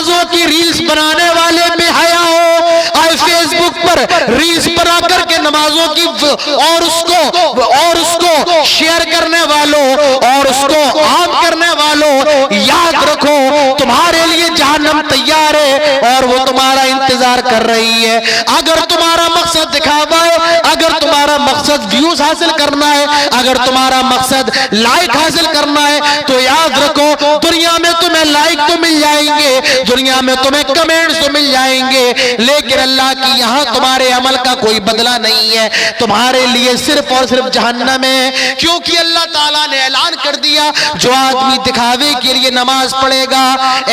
نمازوں کی ریلز بنانے والے بے حیا ہو، آئے فیس بک پر ریلز بنا کر کے نمازوں کی اور اس کو شیئر کرنے والوں اور اس کو عام کرنے والوں، یاد رکھو تمہارے لیے جہنم تیار ہے اور وہ تمہارا انتظار کر رہی ہے۔ اگر تمہارا مقصد دکھاوا ہے، اگر تمہارا مقصد ویوز حاصل کرنا ہے، اگر تمہارا مقصد لائک حاصل کرنا ہے تو یاد رکھو دنیا میں تمہیں لائک تو مل جائیں گے، دنیا میں تمہیں کمنٹس تو مل جائیں گے، لیکن اللہ کی یہاں تمہارے عمل کا کوئی بدلہ نہیں ہے، تمہارے لیے صرف اور صرف جہنم ہے۔ کیونکہ اللہ تعالیٰ نے اعلان کر دیا جو آدمی دکھاوے کے لیے نماز پڑھے گا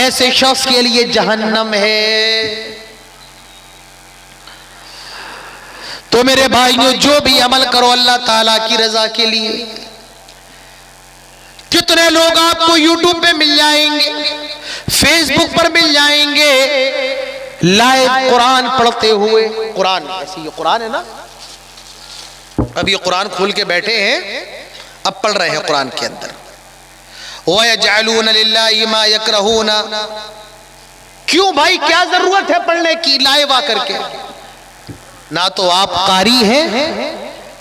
ایسے شخص کے لیے جہنم ہے۔ تو میرے بھائیوں جو بھی عمل کرو اللہ تعالیٰ کی رضا کے لیے۔ کتنے لوگ آپ کو یوٹیوب پہ مل جائیں گے، فیس بک پر مل جائیں گے لائیو قرآن پڑھتے ہوئے۔ قرآن ایسی یہ قرآن ہے نا، اب یہ قرآن کھول کے بیٹھے ہیں، اب پڑھ رہے ہیں قرآن کے اندر۔ وَيَجْعَلُونَ لِلَّهِ مَا يَكْرَهُونَ۔ کیوں بھائی کیا ضرورت ہے پڑھنے کی لائیو آ کر کے؟ نہ تو آپ قاری ہیں،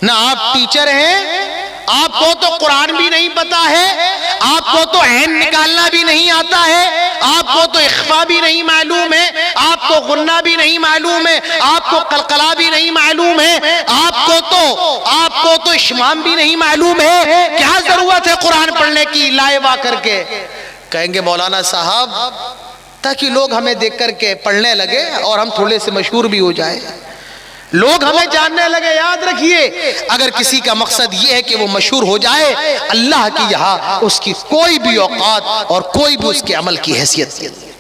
نہ آپ ٹیچر ہیں، آپ کو تو قرآن بھی نہیں پتا ہے، آپ کو تو عین نکالنا بھی نہیں آتا ہے، آپ کو تو اخفا بھی نہیں معلوم ہے، آپ کو غنہ بھی نہیں معلوم ہے، آپ کو قلقلہ بھی نہیں معلوم ہے، آپ کو تو اشمام بھی نہیں معلوم ہے، کیا ضرورت ہے قرآن پڑھنے کی لائیو آ کر کے؟ کہیں گے مولانا صاحب تاکہ لوگ ہمیں دیکھ کر کے پڑھنے لگے اور ہم تھوڑے سے مشہور بھی ہو جائیں، لوگ ہمیں جاننے لگے۔ یاد رکھیے اگر کسی کا مقصد یہ ہے کہ وہ مشہور ہو جائے، اللہ کی یہاں اس کی کوئی بھی اوقات اور کوئی بھی اس کے عمل کی حیثیت نہیں۔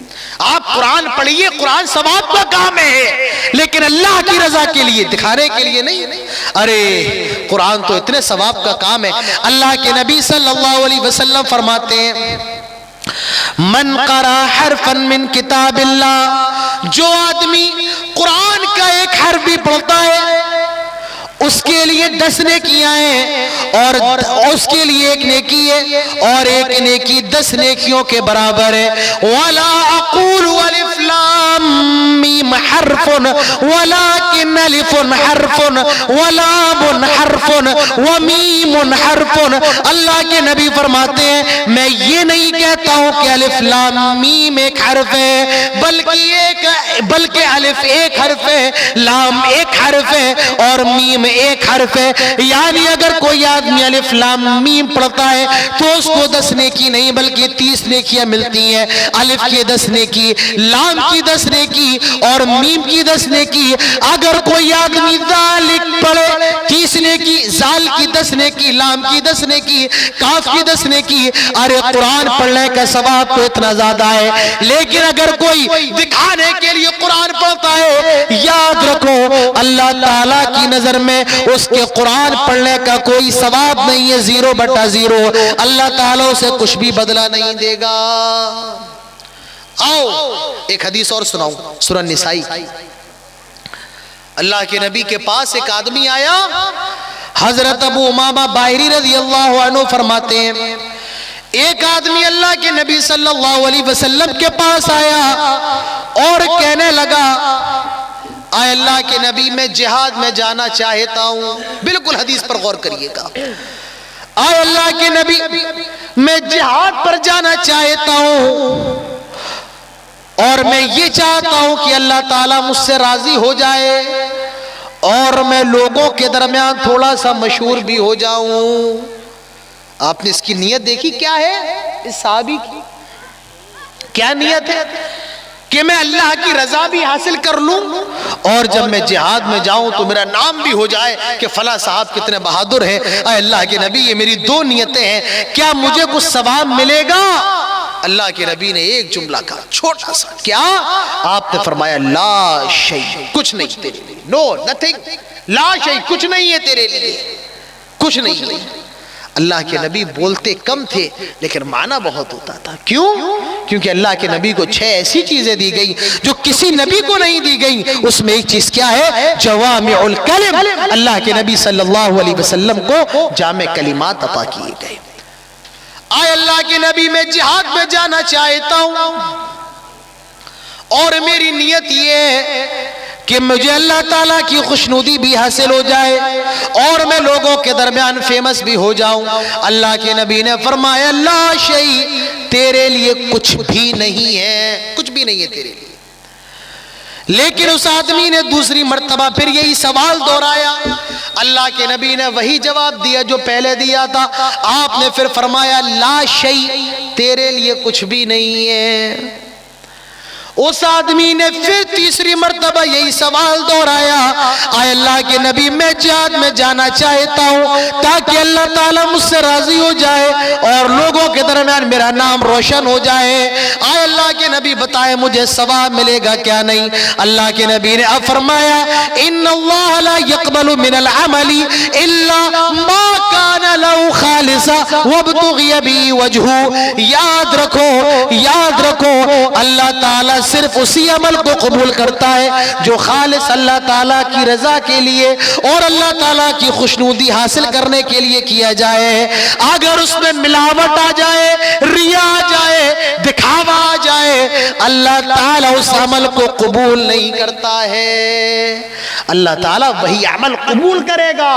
آپ قرآن پڑھیے، قرآن ثواب کا کام ہے، لیکن اللہ کی رضا کے لیے، دکھانے کے لیے نہیں۔ ارے قرآن تو اتنے ثواب کا کام ہے، اللہ کے نبی صلی اللہ علیہ وسلم فرماتے ہیں من قرأ حرفا من کتاب اللہ، جو آدمی قرآن کا ایک حرف بھی پڑھتا ہے اس کے لیے 10 نیکیاں ہیں، اور اس کے لیے ایک نیکی ہے اور ایک نیکی 10 نیکیوں کے برابر ہے۔ وَلَا أَقُولُ أَلِفْ لَامْ مِيمْ حرف وَلَكِنْ أَلِفٌ حرف وَلَامٌ حرف وَمِيمٌ حرف۔ اللہ کے نبی فرماتے ہیں میں یہ نہیں کہتا ہوں کہ الف لام میم ایک حرف ہے، بلکہ الف ایک حرف ہے، لام ایک حرف ہے اور میم ایک حرف ہے۔ یعنی اگر کوئی آدمی الف لام میم پڑھتا ہے تو اس کو 10 نیکی نہیں بلکہ 30 نیکیاں ملتی ہیں۔ الف کی 10 نیکی، لام کی 10 نیکی اور میم کی 10 نیکی۔ اگر کوئی آدمی ذالک پڑھے 30 نیکی، زال کی 10 نیکی، لام کی 10 نیکی، کاف کی 10 نیکی۔ ارے قرآن پڑھنے کا ثواب تو اتنا زیادہ ہے، لیکن اگر کوئی دکھانے کے لیے قرآن پڑھتا ہے، یاد رکھو اللہ تعالیٰ کی نظر میں اس کے قرآن پڑھنے کا کوئی ثواب نہیں ہے، 0/0۔ اللہ تعالیٰ اسے کچھ بھی بدلہ نہیں دے گا۔ آؤ ایک حدیث اور سناؤں، سورہ نسائی۔ اللہ کے نبی کے پاس ایک آدمی آیا، حضرت ابو امامہ باہری رضی اللہ عنہ فرماتے ہیں ایک آدمی اللہ کے نبی صلی اللہ علیہ وسلم کے پاس آیا اور کہنے لگا اے اللہ کے نبی میں جہاد میں جانا چاہتا ہوں۔ بالکل حدیث پر غور کریے گا۔ اے اللہ کے نبی میں جہاد پر جانا چاہتا ہوں اور میں یہ چاہتا ہوں کہ اللہ تعالیٰ مجھ سے راضی ہو جائے اور میں لوگوں کے درمیان تھوڑا سا مشہور بھی ہو جاؤں۔ آپ نے اس کی نیت دیکھی کیا ہے؟ اس صحابی کی کیا نیت ہے کہ میں اللہ کی رضا بھی حاصل کر لوں اور جب میں جہاد میں جاؤں تو میرا نام بھی ہو جائے کہ فلاں صاحب کتنے بہادر ہیں۔ اے اللہ کے نبی یہ میری 2 نیتیں ہیں، کیا مجھے کچھ ثواب ملے گا؟ اللہ کے نبی نے ایک جملہ کہا چھوٹا سا، کیا؟ آپ نے فرمایا لا شیء، کچھ نہیں تیرے لیے، نو نتھنگ، لا شیء، کچھ نہیں ہے تیرے لیے، کچھ نہیں۔ اللہ کے نبی بولتے کم تھے لیکن معنی بہت ہوتا تھا۔ کیوں؟ کیونکہ اللہ کے نبی کو 6 ایسی چیزیں دی گئی جو کسی نبی کو نہیں دی گئی۔ اس میں ایک چیز کیا ہے؟ جوامع الکلم۔ اللہ کے نبی صلی اللہ علیہ وسلم کو جامع کلمات عطا کیے گئے۔ آئے اللہ کے نبی میں جہاد میں جانا چاہتا ہوں اور میری نیت یہ ہے کہ مجھے اللہ تعالیٰ کی خوشنودی بھی حاصل ہو جائے اور میں لوگوں کے درمیان فیمس بھی ہو جاؤں۔ اللہ کے نبی نے فرمایا لا شیء، تیرے لیے کچھ بھی نہیں ہے، کچھ بھی نہیں ہے تیرے لیے۔ لیکن اس آدمی نے دوسری مرتبہ پھر یہی سوال دہرایا، اللہ کے نبی نے وہی جواب دیا جو پہلے دیا تھا۔ آپ نے پھر فرمایا لا شیء، تیرے لیے کچھ بھی نہیں ہے۔ اس آدمی نے پھر تیسری مرتبہ یہی سوال دہرایا، اے اللہ کے نبی میں جہاد میں جانا چاہتا ہوں تاکہ اللہ تعالیٰ مجھ سے راضی ہو جائے اور لوگوں کے درمیان میرا نام روشن ہو جائے۔ اے اللہ کے نبی بتائے مجھے ثواب ملے گا کیا نہیں؟ اللہ کے نبی نے فرمایا ان اللہ لا يقبل من العمل الا ما كان له خالصا وابتغي به وجهه۔ یاد رکھو اللہ تعالیٰ صرف اسی عمل کو قبول کرتا ہے جو خالص اللہ تعالیٰ کی رضا کے لیے اور اللہ تعالیٰ کی خوشنودی حاصل کرنے کے لیے کیا جائے۔ اگر اس میں ملاوٹ آ جائے، ریا آ جائے، دکھاوا آ جائے، اللہ تعالیٰ اس عمل کو قبول نہیں کرتا ہے۔ اللہ تعالیٰ وہی عمل قبول کرے گا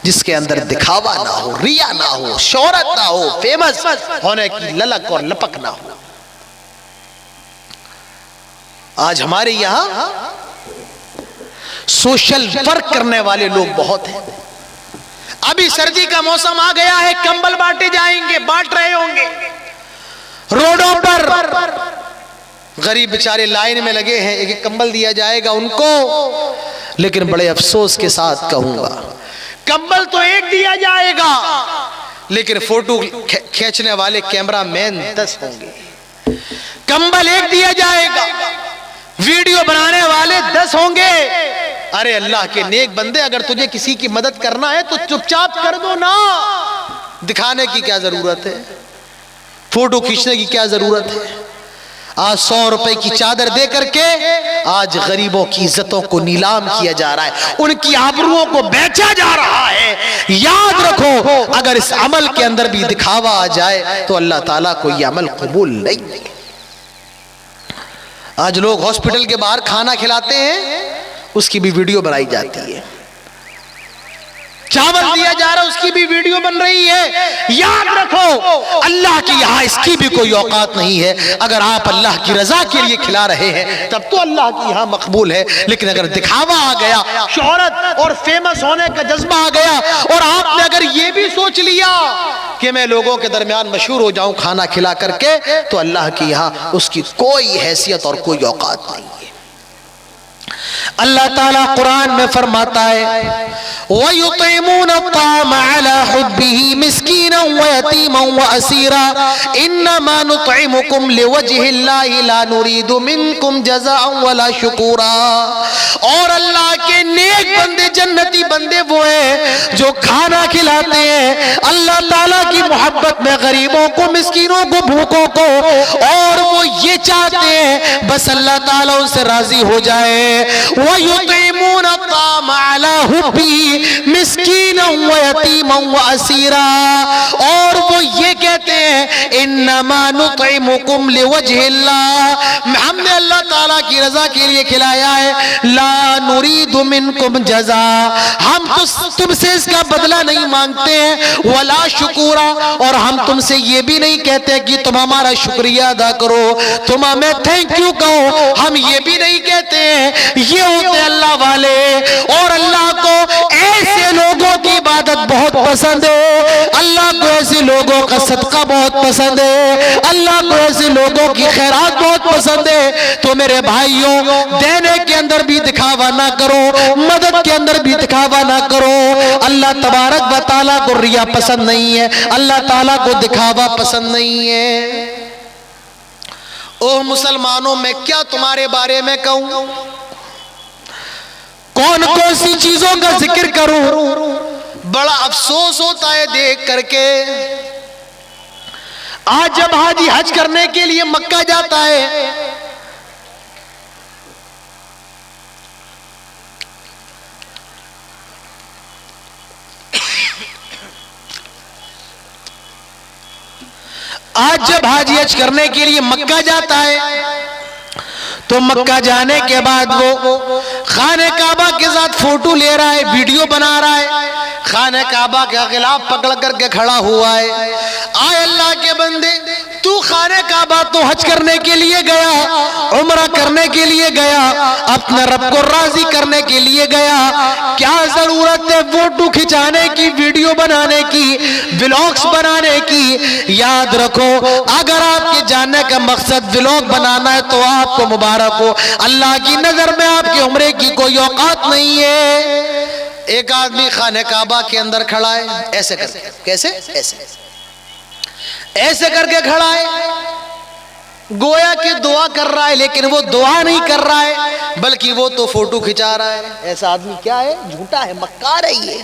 جس کے اندر دکھاوا نہ ہو، ریا نہ ہو، شہرت نہ ہو، فیمس ہونے کی للک اور لپک نہ ہو۔ آج ہمارے یہاں سوشل ورک کرنے والے لوگ بہت ہیں۔ ابھی سردی کا موسم آ گیا ہے، کمبل بانٹے جائیں گے، بانٹ رہے ہوں گے روڈوں پر، غریب بیچارے لائن میں لگے ہیں، ایک کمبل دیا جائے گا ان کو۔ لیکن بڑے افسوس کے ساتھ کہوں گا کمبل تو ایک دیا جائے گا لیکن فوٹو کھینچنے والے کیمرہ مین 10 ہوں گے۔ کمبل ایک دیا جائے گا، ویڈیو بنانے والے 10 ہوں گے۔ ارے اللہ کے نیک بندے، اگر تجھے کسی کی مدد کرنا ہے تو چپ چاپ کر دو نا، دکھانے کی کیا ضرورت ہے؟ فوٹو کھینچنے کی کیا ضرورت ہے؟ آج 100 روپے کی چادر دے کر کے آج غریبوں کی عزتوں کو نیلام کیا جا رہا ہے، ان کی آبروؤں کو بیچا جا رہا ہے۔ یاد رکھو اگر اس عمل کے اندر بھی دکھاوا آ جائے تو اللہ تعالیٰ کو یہ عمل قبول نہیں۔ آج لوگ ہاسپٹل کے باہر کھانا کھلاتے ہیں، اس کی بھی ویڈیو بنائی جاتی ہے۔ چاول دیا جا رہا ہے، اس کی بھی ویڈیو بن رہی ہے۔ یاد رکھو اللہ کی یہاں اس کی بھی کوئی اوقات نہیں ہے۔ اگر آپ اللہ کی رضا کے لیے کھلا رہے ہیں تب تو اللہ کی یہاں مقبول ہے، لیکن اگر دکھاوا آ گیا، شہرت اور فیمس ہونے کا جذبہ آ گیا اور آپ نے اگر یہ بھی سوچ لیا کہ میں لوگوں کے درمیان مشہور ہو جاؤں کھانا کھلا کر کے، تو اللہ کی یہاں اس کی کوئی حیثیت اور کوئی اوقات نہیں ہے۔ اللہ تعالیٰ قرآن میں فرماتا ہے وَيُطْعِمُونَ الطَّعَامَ عَلَى حُبِّهِ مِسْكِينًا وَيَتِيمًا وَأَسِيرًا إِنَّمَا نُطْعِمُكُمْ لِوَجْهِ اللَّهِ لَا نُرِيدُ مِنْكُمْ جَزَاءً وَلَا شُكُورًا۔ اور اللہ کے نیک بندے، جنتی بندے وہ ہیں جو کھانا کھلاتے ہیں اللہ تعالیٰ کی محبت میں، غریبوں کو، مسکینوں کو، بھوکوں کو، اور وہ یہ چاہتے ہیں بس اللہ تعالیٰ ان سے راضی ہو جائے۔ وَيُطْعِمُونَ الطَّعَامَ عَلَى حُبِّهِ مِسْكِينًا وَيَتِيمًا وَأَسِيرًا، اور وہ یہ کہتے ہیں انما نطعمکم لوجہ اللہ، ہم نے اللہ تعالیٰ کی رضا کے لیے کھلایا ہے، لا نرید منکم جزاء، ہم تم سے اس کا بدلہ نہیں مانگتے ہیں، ولا شکورا، اور ہم تم سے یہ بھی نہیں کہتے کہ تم ہمارا شکریہ ادا کرو، تم ہمیں تھینک یو کہو، ہم یہ بھی نہیں کہتے ہیں۔ یہ ہوتے اللہ والے، اور اللہ کو ایسے لوگوں کی عبادت بہت پسند ہے، اللہ کو ایسے لوگوں کا صدقہ بہت پسند ہے، اللہ کو ایسے لوگوں کی خیرات بہت پسند ہے۔ تو میرے بھائیوں، دینے کے اندر بھی دکھاوا نہ کرو، مدد کے اندر بھی دکھاوا نہ کرو۔ اللہ تبارک و تعالیٰ کو ریا پسند نہیں ہے، اللہ تعالیٰ کو دکھاوا پسند نہیں ہے۔ اوہ مسلمانوں، میں کیا تمہارے بارے میں کہوں، کون کون سی چیزوں کا ذکر کروں، بڑا افسوس ہوتا ہے دیکھ کر کے۔ آج جب حاجی حج کرنے کے لیے مکہ جاتا ہے، آج جب حاجی حج کرنے کے لیے مکہ جاتا ہے تو مکہ جانے کے بعد وہ خانہ کعبہ کے ساتھ فوٹو لے رہا ہے، ویڈیو بنا رہا ہے، خانہ کعبہ کا غلاف پکڑ کر کے کھڑا ہوا ہے۔ آئے اللہ کے بندے، تو خانہ کعبہ تو حج کرنے کے لیے گیا، عمرہ کرنے کے لیے گیا، اپنے رب کو راضی کرنے کے لیے گیا، کیا ضرورت ہے فوٹو کھچانے کی، ویڈیو بنانے کی، ولاگز بنانے کی؟ یاد رکھو، اگر آپ کے جانے کا مقصد ولاگ بنانا ہے تو آپ کو مبارک ہو، اللہ کی نظر میں آپ کے عمرے کی کوئی اوقات نہیں ہے۔ ایک آدمی خانہ کعبہ کے اندر کھڑا ہے، ایسے کر کے، کیسے؟ ایسے کر کے کھڑا ہے، گویا کہ دعا کر رہا ہے، لیکن وہ دعا نہیں کر رہا ہے بلکہ وہ تو فوٹو کھچا رہا ہے۔ ایسا آدمی کیا ہے؟ جھوٹا ہے، مکار ہے، یہ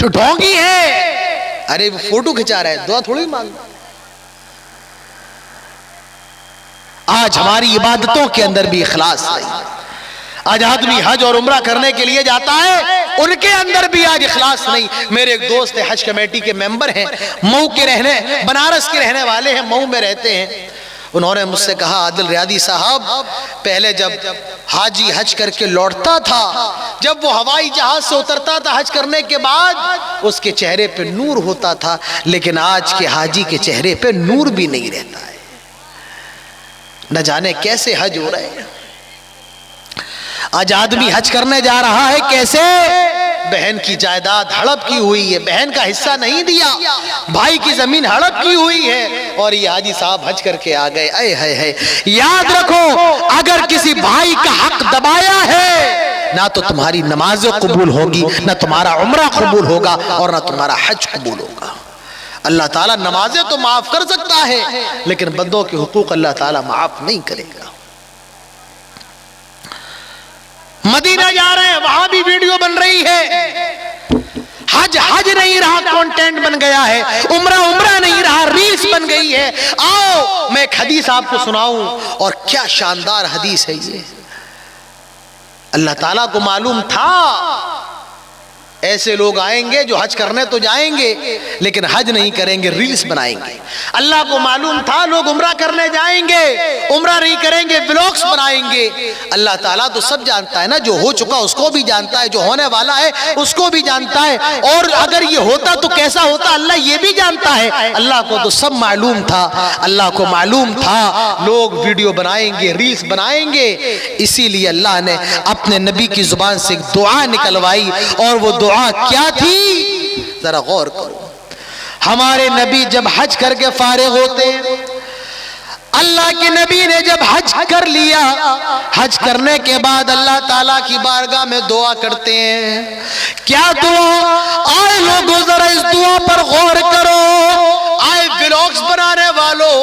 ڈھونگی ہے۔ ارے وہ فوٹو کھچا رہا ہے، دعا تھوڑی مانگ۔ آج ہماری عبادتوں کے اندر بھی اخلاص نہیں۔ آج آدمی حج اور عمرہ کرنے کے لیے جاتا ہے، ان کے اندر بھی آج اخلاص نہیں۔ میرے ایک دوست ہیں، حج کمیٹی کے ممبر ہیں، مئو کے بنارس کے رہنے والے ہیں، مئو میں رہتے ہیں۔ انہوں نے مجھ سے کہا، عادل ریاضی صاحب، پہلے جب حاجی حج کر کے لوٹتا تھا، جب وہ ہوائی جہاز سے اترتا تھا حج کرنے کے بعد، اس کے چہرے پہ نور ہوتا تھا، لیکن آج کے حاجی کے چہرے پہ نور بھی نہیں رہتا ہے۔ نہ جانے کیسے حج ہو رہے ہیں۔ آج آدمی حج کرنے جا رہا ہے، کیسے؟ بہن کی جائیداد ہڑپ کی ہوئی ہے، بہن کا حصہ نہیں دیا، بھائی کی زمین ہڑپ کی ہوئی ہے، اور یہ حاجی صاحب حج کر کے آ گئے۔ اے ہے ہے، یاد رکھو، اگر کسی بھائی کا حق دبایا ہے، نہ تو تمہاری نمازیں قبول ہوگی، نہ تمہارا عمرہ قبول ہوگا، اور نہ تمہارا حج قبول ہوگا۔ اللہ تعالیٰ نمازیں تو معاف کر سکتا ہے، لیکن بندوں کے حقوق اللہ تعالیٰ معاف نہیں کرے گا۔ مدینہ جا رہے ہیں، وہاں بھی ویڈیو بن رہی ہے۔ حج نہیں رہا، کانٹینٹ بن گیا ہے، عمرہ نہیں رہا، ریلز بن گئی ہے۔ آؤ میں ایک حدیث آپ کو سناؤں، اور کیا شاندار حدیث ہے یہ۔ اللہ تعالیٰ کو معلوم تھا ایسے لوگ آئیں گے جو حج کرنے تو جائیں گے لیکن حج نہیں کریں گے، ریلز بنائیں گے۔ اللہ کو معلوم تھا لوگ عمرہ کرنے جائیں گے، عمرہ نہیں کریں گے، ولاگز بنائیں گے۔ اللہ تعالیٰ تو سب جانتا ہے نا، جو ہو چکا اس کو بھی جانتا ہے، جو ہونے والا ہے اس کو بھی جانتا ہے، اور اگر یہ ہوتا تو کیسا ہوتا اللہ یہ بھی جانتا ہے۔ اللہ کو تو سب معلوم تھا، اللہ کو معلوم تھا لوگ ویڈیو بنائیں گے، ریلز بنائیں گے، اسی لیے اللہ نے اپنے نبی کی زبان سے ایک دعا نکلوائی، اور وہ دعا کیا تھی؟ ذرا غور کرو۔ ہمارے نبی جب حج کر کے فارغ ہوتے، اللہ کے نبی نے جب حج کر لیا، حج کرنے کے بعد اللہ تعالیٰ کی بارگاہ میں دعا کرتے ہیں۔ کیا دعا؟ آئے لوگوں ذرا اس دعا پر غور کرو، آئے ولاگز بنانے والوں،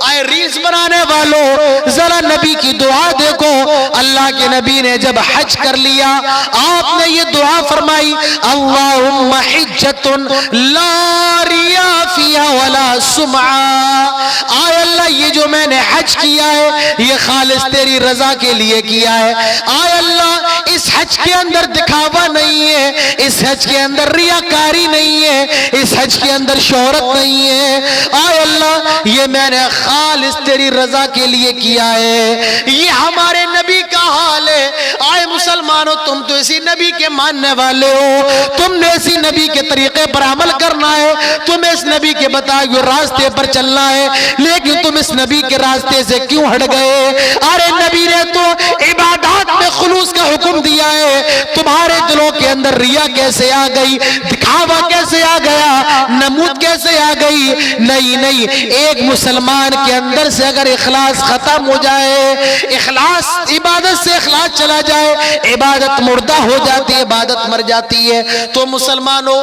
آئے ریلز بنانے والوں، ذرا نبی کی دعا دیکھو۔ اللہ کے نبی نے جب حج کر لیا، آپ نے یہ دعا فرمائی، اللہم حجۃ لا ریاء فیہا ولا سمعہ۔ آئے اللہ یہ جو میں نے حج کیا ہے یہ خالص تیری رضا کے لیے کیا ہے۔ آئے اللہ اس حج کے اندر دکھاوا نہیں ہے، اس حج کے اندر ریاکاری نہیں ہے، اس حج کے اندر شہرت نہیں ہے۔ آئے اللہ یہ میں نے خالص تیری رضا کے لیے کیا ہے۔ یہ ہمارے نبی کا حال ہے۔ آئے مسلمانوں، تم تو اسی نبی کے ماننے والے ہو، تم نے اسی نبی کے طریقے پر عمل کرنا ہے، تمہیں اس نبی کے بتائے ہوئے راستے پر چلنا ہے، لیکن تم اس نبی کے راستے سے کیوں ہٹ گئے؟ ارے نبی نے تو عبادات میں خلوص کا حکم دیا ہے، تمہارے دلوں کے اندر ریا کیسے آ گئی، دکھاوا کیسے آ گیا، نمود کیسے آ گئی؟ نہیں، ایک مسلمان کے اندر سے اگر اخلاص ختم ہو جائے، اخلاص عبادت سے اخلاص چلا جائے، عبادت مردہ ہو جاتی ہے، عبادت مر جاتی ہے۔ تو مسلمانوں،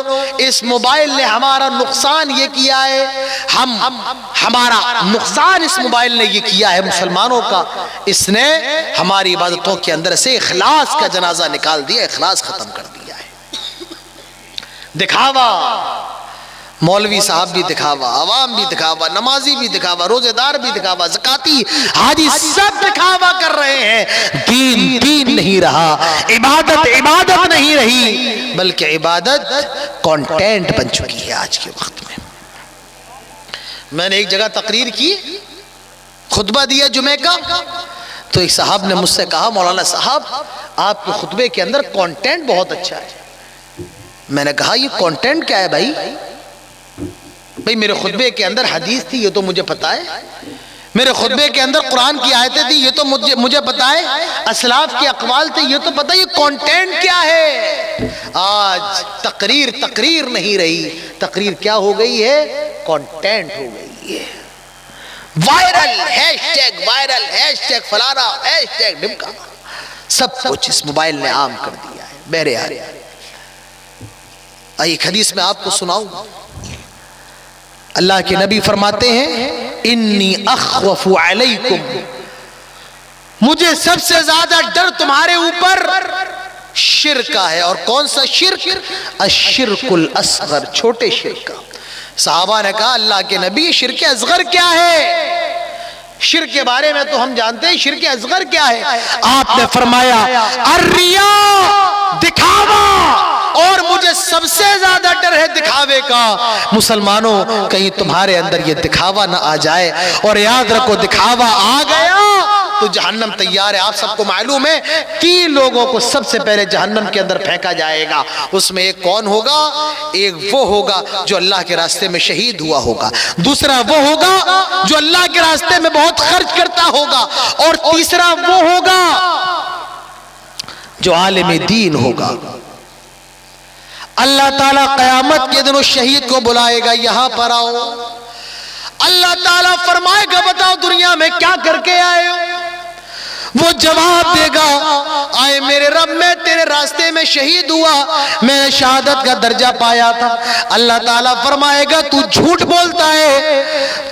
اس موبائل نے ہمارا نقصان یہ کیا ہے، ہمارا نقصان اس موبائل نے یہ کیا ہے مسلمانوں کا، اس نے ہماری عبادتوں کے اندر سے اخلاص کا جنازہ نکال دیا، اخلاص ختم کر دیا ہے۔ دکھاوا، مولوی صاحب بھی دکھاوا، عوام بھی دکھاوا، نمازی بھی دکھاوا، روزے دار بھی دکھاوا، زکاتی حاجی سب دکھاوا کر رہے ہیں۔ دین نہیں رہا، عبادت نہیں رہی، بلکہ عبادت کانٹینٹ بن چکی ہے آج کے وقت میں۔ میں نے ایک جگہ تقریر کی، خطبہ دیا جمعہ کا، تو ایک صاحب نے مجھ سے کہا مولانا صاحب آپ کے خطبے کے اندر کانٹینٹ بہت اچھا ہے۔ میں نے کہا یہ کانٹینٹ کیا ہے بھائی؟ بھائی میرے خطبے کے اندر حدیث تھی یہ تو مجھے پتا ہے، میرے خطبے کے اندر قرآن کی آیتیں تھی یہ تو مجھے پتا ہے، اسلاف کے اقوال تھے یہ تو پتا ہے، یہ کانٹینٹ کیا ہے؟ آج تقریر نہیں رہی، تقریر کیا ہو گئی ہے؟ کانٹینٹ ہو گئی ہے۔ وائرل ہیش ٹیگ فلانا ہیش ٹیگ ڈمکا، سب کچھ اس موبائل نے عام کر دیا ہے۔ بہرے ایک حدیث میں آپ کو سناؤں، اللہ کے نبی فرماتے ہیں انی اخوف علیکم، مجھے سب سے زیادہ ڈر تمہارے اوپر شرک کا ہے۔ اور کون سا شرک؟ الشرک الاصغر، چھوٹے شرک کا۔ صحابہ نے کہا اللہ کے نبی شرک اصغر کیا ہے؟ شرک کے بارے میں تو ہم جانتے ہیں، شرک اصغر کیا ہے؟ آپ نے فرمایا الریاء، دکھاوا، اور مجھے سب سے زیادہ ڈر ہے دکھاوے کا۔ مسلمانوں کہیں تمہارے اندر یہ دکھاوا نہ آ جائے، اور یاد رکھو دکھاوا آ گیا تو جہنم تیار ہے۔ آپ سب کو معلوم ہے 3 لوگوں کو سب سے پہلے جہنم کے اندر پھینکا جائے گا، اس میں ایک کون ہوگا؟ ایک وہ ہوگا جو اللہ کے راستے میں شہید ہوا ہوگا، دوسرا وہ ہوگا جو اللہ کے راستے میں بہت خرچ کرتا ہوگا، اور تیسرا وہ ہوگا جو عالم دین ہوگا۔ اللہ تعالیٰ قیامت کے دن اس شہید کو بلائے گا، یہاں پر آؤ۔ اللہ تعالیٰ فرمائے گا بتاؤ دنیا میں کیا کر کے آئے ہو؟ وہ جواب دے گا آئے میرے رب میں تیرے راستے میں شہید ہوا، میں نے شہادت کا درجہ پایا تھا۔ اللہ تعالیٰ فرمائے گا تو جھوٹ بولتا ہے،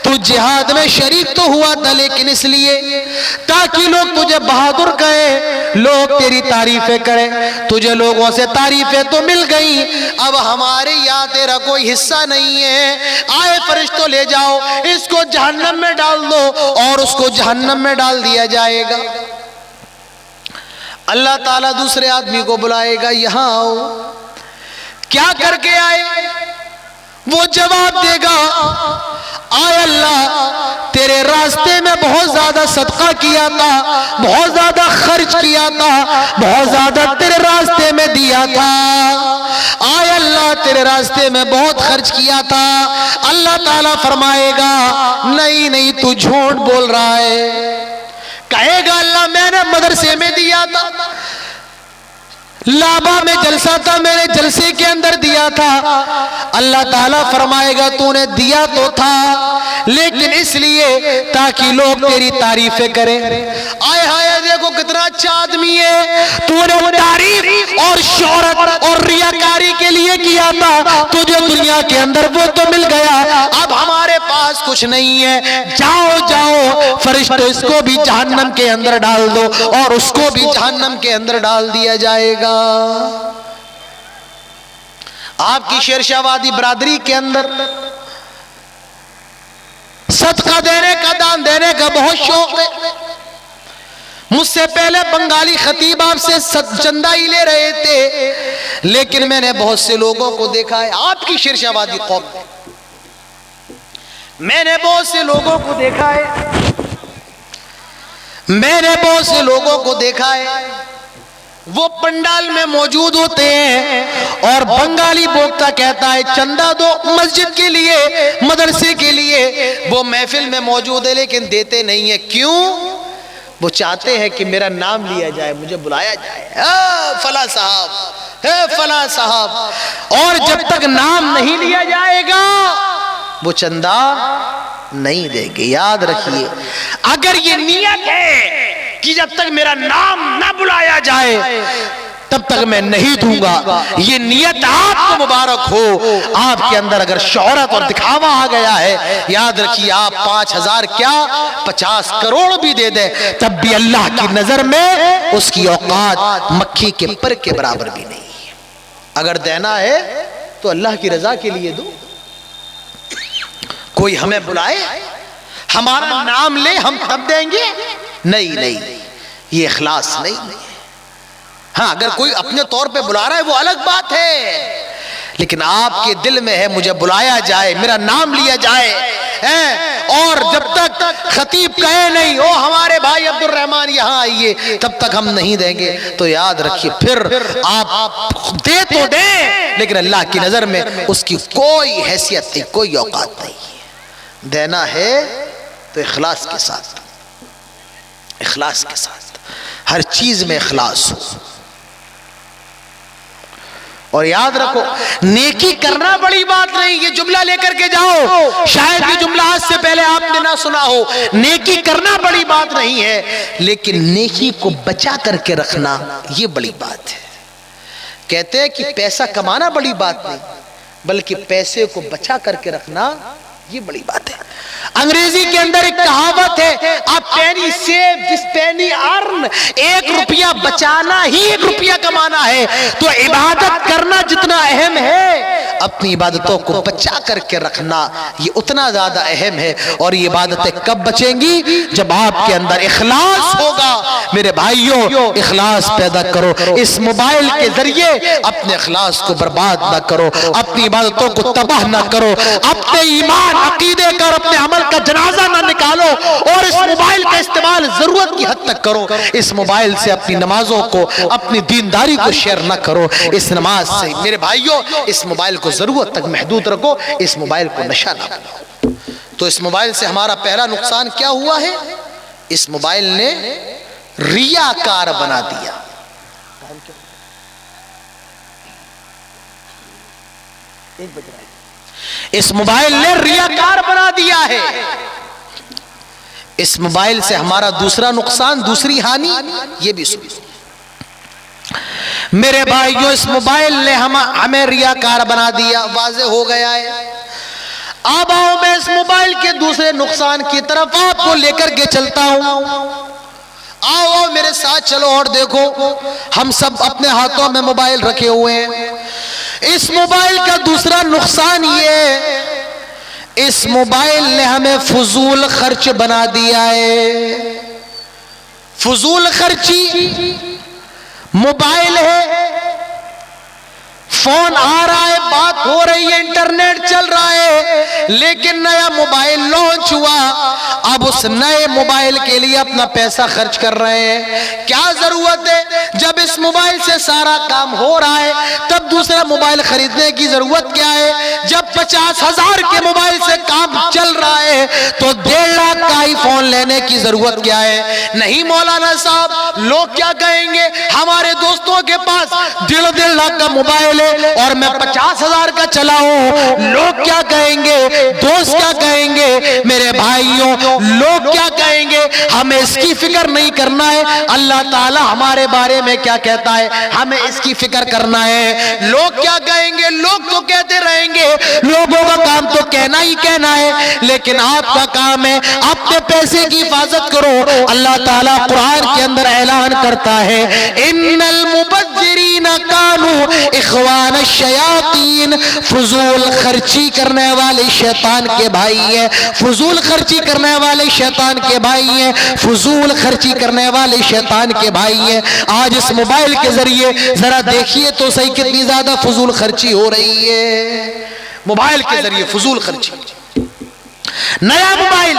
تو جہاد میں شریک تو ہوا تھا لیکن اس لیے تاکہ لوگ تجھے بہادر کہیں، لوگ تیری تعریفیں کریں، تجھے لوگوں سے تعریفیں تو مل گئی، اب ہمارے یہاں تیرا کوئی حصہ نہیں ہے۔ آئے فرشتوں لے جاؤ، اس کو جہنم میں ڈال دو، اور اس کو جہنم میں ڈال دیا جائے گا۔ اللہ تعالیٰ دوسرے آدمی کو بلائے گا، یہاں آؤ، کیا کر کے آئے؟ وہ جواب دے گا آئے اللہ تیرے راستے میں بہت زیادہ صدقہ کیا تھا، بہت زیادہ خرچ کیا تھا، بہت زیادہ تیرے راستے میں دیا تھا، آئے اللہ تیرے راستے میں بہت خرچ کیا تھا۔ اللہ تعالیٰ فرمائے گا نہیں تو جھوٹ بول رہا ہے۔ کہے گا اللہ میں نے مدرسے میں دیا تھا، لابا میں جلسہ تھا میں نے جلسے کے اندر دیا تھا۔ اللہ تعالیٰ فرمائے گا تو نے دیا تو تھا لیکن اس لیے تاکہ لوگ تیری تعریفیں کریں۔ آئے ہائے دیکھو کتنا اچھا آدمی ہے، تو نے تعریف اور شہرت اور ریاکاری کے لیے کیا تھا، تجھے دنیا کے اندر وہ تو مل گیا، اب ہمارے پاس کچھ نہیں ہے، جاؤ فرشتوں اس کو بھی جہنم کے اندر ڈال دو، اور اس کو بھی جہنم کے اندر ڈال دیا جائے گا۔ آپ کی شیرشاہ وادی برادری کے اندر صدقہ دینے کا، دان دینے کا بہت شوق ہے۔ مجھ سے پہلے بنگالی خطیب آپ سے چندہ ہی لے رہے تھے، لیکن میں نے بہت سے لوگوں کو دیکھا ہے آپ کی شیرشاہ وادی قوم میں نے بہت سے لوگوں کو دیکھا ہے، میں نے بہت سے لوگوں کو دیکھا ہے وہ پنڈال میں موجود ہوتے ہیں اور بنگالی بوکتا کہتا ہے چندہ دو مسجد کے لیے، مدرسے کے لیے، وہ محفل میں موجود ہے لیکن دیتے نہیں ہیں۔ کیوں؟ وہ چاہتے ہیں کہ میرا نام لیا جائے، مجھے بلایا جائے، فلاں صاحب، فلاں صاحب، اور جب تک نام نہیں لیا جائے گا وہ چندہ نہیں دیں گے۔ یاد رکھیے اگر یہ نیت ہے کہ جب تک میرا نام نہ بلایا جائے تب تک میں نہیں دوں گا، یہ نیت آپ کو مبارک ہو۔ آپ کے اندر اگر شہرت اور دکھاوا آ گیا ہے، یاد رکھیے آپ 5,000 کیا 50 کروڑ بھی دے دیں تب بھی اللہ کی نظر میں اس کی اوقات مکھی کے پر کے برابر بھی نہیں ہے۔ اگر دینا ہے تو اللہ کی رضا کے لیے دو۔ کوئی ہمیں بلائے، ہمارا نام لے، ہم تب دیں گے؟ نہیں، یہ اخلاص نہیں۔ ہاں اگر کوئی اپنے طور پہ بلا رہا ہے وہ الگ بات ہے، لیکن آپ کے دل میں ہے مجھے بلایا جائے، میرا نام لیا جائے، اور جب تک خطیب کہے نہیں او ہمارے بھائی عبد الرحمن یہاں آئیے تب تک ہم نہیں دیں گے، تو یاد رکھیے پھر آپ دے تو دیں لیکن اللہ کی نظر میں اس کی کوئی حیثیت نہیں، کوئی اوقات نہیں ہے۔ دینا ہے تو اخلاص کے ساتھ، اخلاص کے ساتھ، ہر چیز میں اخلاص ہو۔ اور یاد رکھو نیکی کرنا بڑی بات نہیں، یہ جملہ لے کر کے جاؤ، شاید یہ جملہ آج سے پہلے آپ نے نہ سنا ہو۔ نیکی کرنا بڑی بات نہیں ہے لیکن نیکی کو بچا کر کے رکھنا یہ بڑی بات ہے۔ کہتے ہیں کہ پیسہ کمانا بڑی بات نہیں بلکہ پیسے کو بچا کر کے رکھنا یہ بڑی بات ہے۔ انگریزی کے اندر ایک کہاوت ہے، آپ پینی سیو جس پینی ارن، 1 روپیہ بچانا ہی 1 روپیہ کمانا ہے۔ تو عبادت کرنا جتنا اہم ہے اپنی عبادتوں کو بچا کر کے رکھنا یہ اتنا زیادہ اہم ہے۔ اور یہ عبادتیں کب بچیں گی؟ جب آپ کے اندر اخلاص ہوگا۔ میرے بھائیوں اخلاص پیدا کرو، اس موبائل کے ذریعے اپنے اخلاص کو برباد نہ کرو، اپنی عبادتوں کو تباہ نہ کرو، اپنے ایمان عقیدے کا اور اپنے عمل کا جنازہ نہ نکالو، اور اس موبائل کا استعمال ضرورت کی حد تک کرو۔ اس موبائل سے اپنی نمازوں کو، اپنی دینداری کو شیئر نہ کرو۔ اس نماز سے میرے بھائیوں اس موبائل کو ضرورت تک محدود رکھو، اس موبائل کو نشہ نہ بناؤ۔ تو اس موبائل سے ہمارا پہلا نقصان کیا ہوا ہے؟ اس موبائل نے ریاکار بنا دیا۔ اس موبائل نے ریاکار بنا دیا ہے۔ اس موبائل سے ہمارا دوسرا نقصان، دوسری ہانی یہ بھی سنو میرے بھائیوں، اس موبائل نے ہمیں ریاکار بنا دیا، واضح ہو گیا ہے۔ اب آؤ میں اس موبائل کے دوسرے نقصان کی طرف آپ کو لے کر کے چلتا ہوں۔ آؤ میرے ساتھ چلو اور دیکھو، ہم سب اپنے ہاتھوں میں موبائل رکھے ہوئے ہیں۔ اس موبائل کا دوسرا نقصان یہ، اس موبائل نے ہمیں فضول خرچ بنا دیا ہے۔ فضول خرچی موبائل ہے، فون آ رہا ہے، بات ہو رہی ہے، انٹرنیٹ چل رہا ہے، لیکن نیا موبائل لانچ ہوا، اب اس نئے موبائل کے لیے اپنا پیسہ خرچ کر رہے ہیں۔ کیا ضرورت ہے؟ جب اس موبائل سے سارا کام ہو رہا ہے تب دوسرا موبائل خریدنے کی ضرورت کیا ہے؟ جب 50,000 کے موبائل سے کام چل رہا ہے تو 1.5 لاکھ کا آئی فون لینے کی ضرورت کیا ہے؟ نہیں مولانا صاحب، لوگ کیا کہیں گے؟ ہمارے دوستوں کے پاس 1.5 لاکھ کا موبائل ہے اور میں 50,000 کا چلاؤں، لوگ کیا کہیں گے؟ دوست کیا کہیں گے؟ میرے بھائیوں لوگ کیا کہیں گے؟ ہمیں اس کی فکر نہیں کرنا ہے۔ اللہ تعالی ہمارے بارے میں کیا کہتا ہے ہمیں اس کی فکر کرنا ہے۔ لوگ کیا کہیں گے؟ لوگ تو کہتے رہیں گے، لوگوں کا کام تو کہنا ہی کہنا ہے، لیکن آپ کا کام ہے اپنے پیسے کی حفاظت کرو۔ اللہ تعالیٰ قرآن کے اندر اعلان کرتا ہے، ان المبذرین کانوا اخوان الشیاطین، فضول خرچی کرنے والے شیطان کے بھائی ہیں، فضول خرچی کرنے والے شیطان کے بھائی ہیں، فضول خرچی کرنے والے شیطان کے بھائی ہیں۔ آج اس موبائل کے ذریعے ذرا دیکھیے تو صحیح کتنی زیادہ فضول خرچی ہو رہی ہے۔ موبائل کے ذریعے فضول خرچی، نیا موبائل،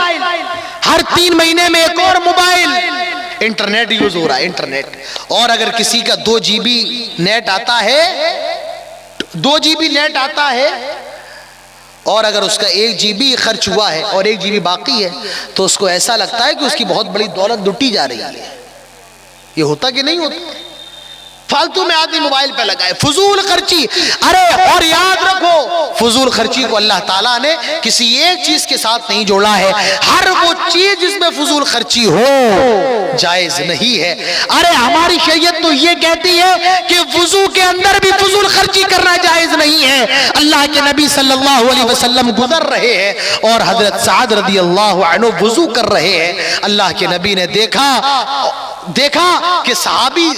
ہر 3 مہینے میں ایک اور موبائل، انٹرنیٹ یوز ہو رہا ہے، انٹرنیٹ۔ اور اگر کسی کا 2 GB نیٹ آتا ہے، 2 GB نیٹ آتا ہے، اور اگر اس کا 1 GB خرچ ہوا ہے اور 1 GB باقی ہے تو اس کو ایسا لگتا ہے کہ اس کی بہت بڑی دولت لٹی جا رہی ہے۔ یہ ہوتا کہ نہیں ہوتا؟ فالتو میں آدمی موبائل پہ لگا ہے، فضول خرچی۔ ارے اور یاد رکھو، فضول خرچی کو اللہ تعالیٰ نے کسی ایک چیز کے ساتھ نہیں جوڑا ہے، ہر وہ چیز جس میں فضول خرچی ہو جائز نہیں ہے۔ ارے ہماری شریعت تو یہ کہتی ہے کہ وضو کے اندر بھی فضول خرچی کرنا جائز نہیں ہے۔ اللہ کے نبی صلی اللہ علیہ وسلم گزر رہے ہیں اور حضرت سعد رضی اللہ عنہ وضو کر رہے ہیں۔ اللہ کے نبی نے دیکھا کہ صحابی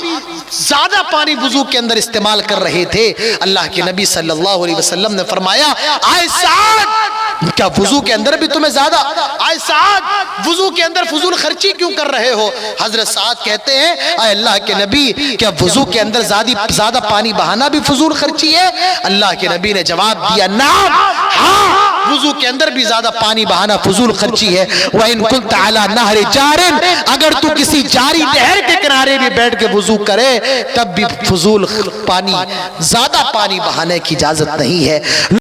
زیادہ پانی وضو کے اندر استعمال کر رہے تھے۔ اللہ کے نبی صلی اللہ علیہ وسلم نے فرمایا، آئے سعد، کیا وضو کے اندر بھی تمہیں زیادہ، آئے سعد وضو کے اندر فضول خرچی کیوں کر رہے ہو؟ حضرت سعد کہتے ہیں، اے اللہ کے نبی، کیا وضو کے اندر زیادہ پانی بہانا بھی فضول خرچی ہے؟ اللہ کے نبی نے جواب دیا، نعم، ہاں وضو کے اندر بھی زیادہ پانی بہانا فضول خرچی ہے. وَإِن كُنْتَ عَلَى نَهْرِ جَارٍ اگر تو کسی جاری نہر کے کنارے بھی بیٹھ کے وضو کرے تب بھی فضول پانی زیادہ پانی بہانے کی اجازت نہیں ہے.